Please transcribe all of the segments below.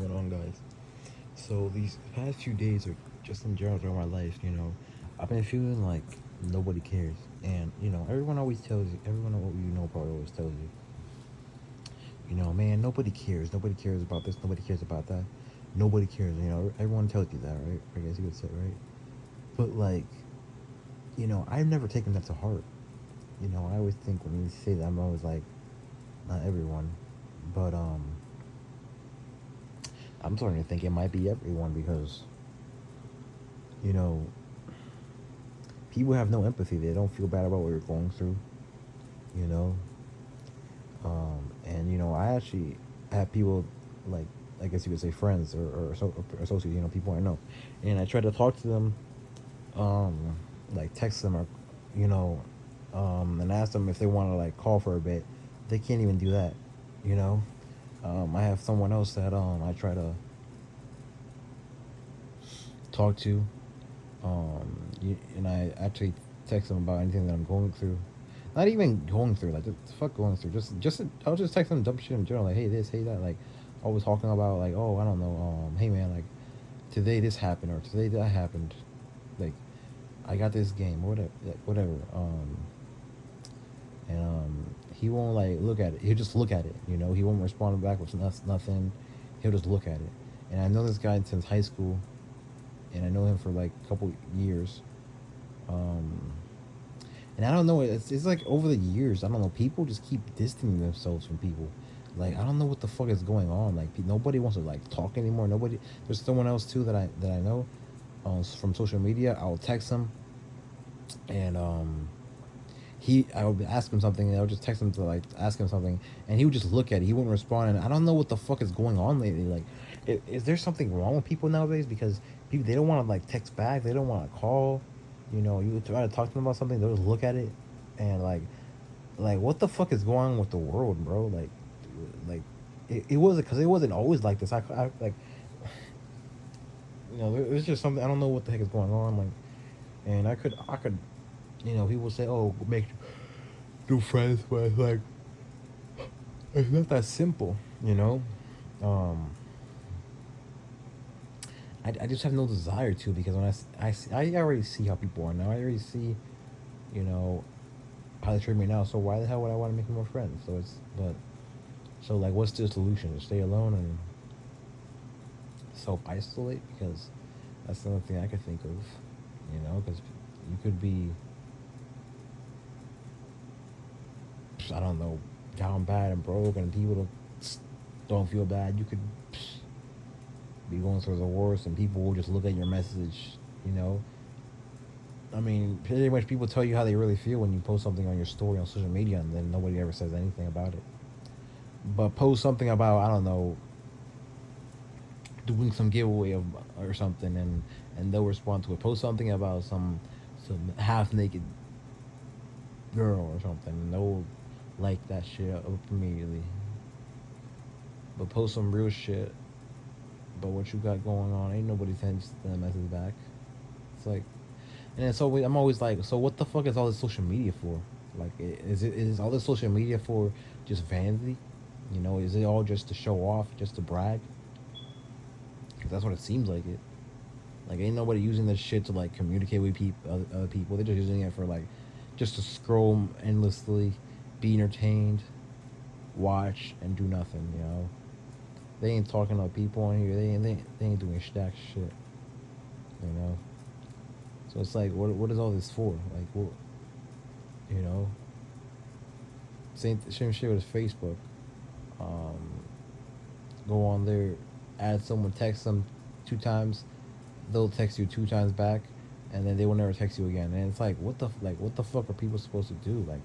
going on, guys? So these past few days, or just in general throughout my life, I've been feeling like nobody cares, and everyone always tells you, everyone you know probably always tells you, man, nobody cares. Nobody cares about this. Nobody cares about that. Nobody cares. Everyone tells you that, right? I guess you would say, right? But like, I've never taken that to heart. I always think when you say that, I'm always like, not everyone, but I'm starting to think it might be everyone because you know people have no empathy. They don't feel bad about what you're going through, you know. And I actually have people like I guess you could say friends or associates, people I know, and I try to talk to them, um, like text them or, you know, and ask them if they want to like call for a bit. They can't even do that, you know. I have someone else that I try to talk to, and I actually text them about anything that I'm going through. Not even going through, like, just fuck going through. I'll just text them dumb shit in general, like, hey this, hey that, like, always talking about like, oh, I don't know, hey man, like, today this happened or today that happened, like, I got this game, whatever, like, whatever. And he won't like look at it. He'll just look at it. He won't respond back with nothing. He'll just look at it. And I know this guy since high school, and I know him for like a couple years. Um, And I don't know. It's like over the years, I don't know. People just keep distancing themselves from people. Like, I don't know what the fuck is going on. Like, nobody wants to like talk anymore. Nobody. There's someone else too that I know, from social media. I'll text him, and I would ask him something, and I would just text him to like ask him something, and he would just look at it. He wouldn't respond, and I don't know what the fuck is going on lately. Like, is there something wrong with people nowadays? Because people, they don't want to like text back. They don't want to call. You try to talk to them about something, they'll just look at it, and like what the fuck is going on with the world, bro? Like it wasn't because it wasn't always like this. I like it's just something I don't know what the heck is going on. Like, and I could people say, oh, make new friends, but like it's not that simple, you know. Um, I just have no desire to because when I already see how people are now. I already see, you know, how they treat me now. So why the hell would I want to make more friends? So like, what's the solution? To stay alone and self isolate because that's the only thing I could think of. Because you could be, I don't know, down bad and broke, and people don't feel bad. You could be going through the worst, and people will just look at your message. You know, I mean, pretty much people tell you how they really feel when you post something on your story on social media, and then nobody ever says anything about it. But post something about, I don't know, doing some giveaway or something, and they'll respond to it. Post something about some half naked girl or something, and they'll like that shit up immediately. But post some real shit about what you got going on. Ain't nobody sends the message back. It's like, and it's always I'm always like, so what the fuck is all this social media for? Like, is all this social media for just vanity? Is it all just to show off, just to brag? Because that's what it seems like it. Like, ain't nobody using this shit to like communicate with other people. They're just using it for like, just to scroll endlessly, be entertained, watch, and do nothing. They ain't talking to people on here. They ain't doing stack shit. You know. So it's like, what is all this for? Like, what, you know? Same shit with Facebook. Um, Go on there, add someone, text them 2 times, they'll text you 2 times back, and then they will never text you again. And it's like, what the fuck are people supposed to do? Like,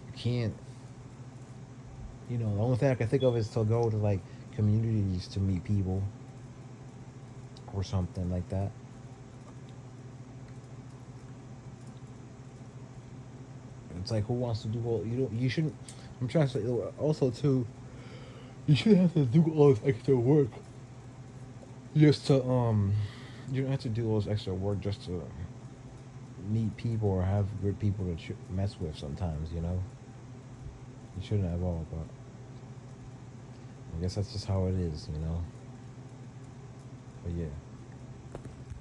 you can't. The only thing I can think of is to go to like communities to meet people or something like that. It's like, who wants to do all? You don't. You shouldn't. I'm trying to say also too. You shouldn't have to do all this extra work just to You don't have to do all this extra work just to meet people or have good people to mess with. Sometimes you shouldn't have all, but I guess that's just how it is. Yeah.